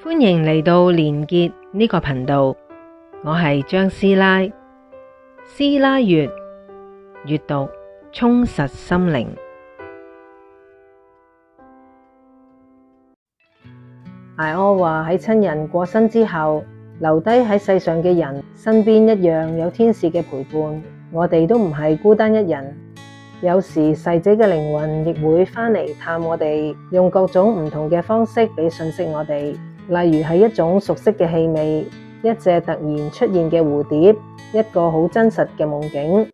歡迎嚟到連結呢個頻道，我係張師奶。師奶閱閱讀充實心靈。艾柯話喺親人過身之後，留低喺世上嘅人身邊一樣有天使嘅陪伴，我哋都唔係孤單一人。有時逝者嘅靈魂亦會返嚟探我哋，用各種唔同嘅方式俾訊息我哋，例如係一種熟悉嘅氣味，一隻突然出現嘅蝴蝶，一個好真實嘅夢境。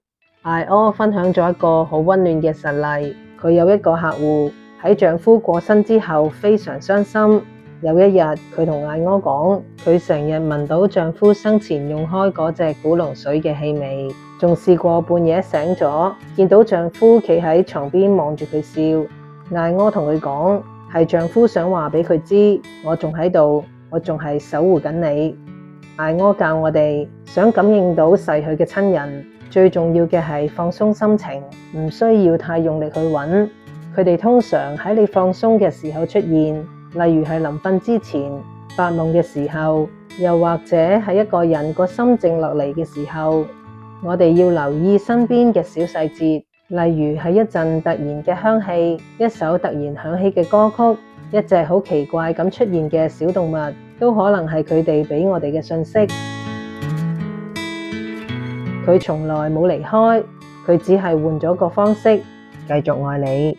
艾柯分享咗一個好溫暖嘅實例，佢有一個客戶喺丈夫過身之後非常傷心。有一日，佢同艾柯講，佢成日聞到丈夫生前用開嗰隻古龍水嘅氣味，仲試過半夜醒咗，見到丈夫企喺床邊望住佢笑。艾柯同佢講，係丈夫想話俾佢知，我仲喺度，我仲係守護緊你。艾柯教我哋，想感應到逝去嘅親人，最重要嘅係放鬆心情，唔需要太用力去揾。佢哋通常喺你放鬆嘅時候出現。例如係臨瞓之前、發夢嘅時候，又或者係一個人個心靜落嚟嘅時候，我哋要留意身邊嘅小細節，例如係一陣突然嘅香氣，一首突然響起嘅歌曲，一隻好奇怪咁出現嘅小動物，都可能係佢哋俾我哋嘅訊息。佢從來冇離開，佢只係換咗個方式繼續愛你。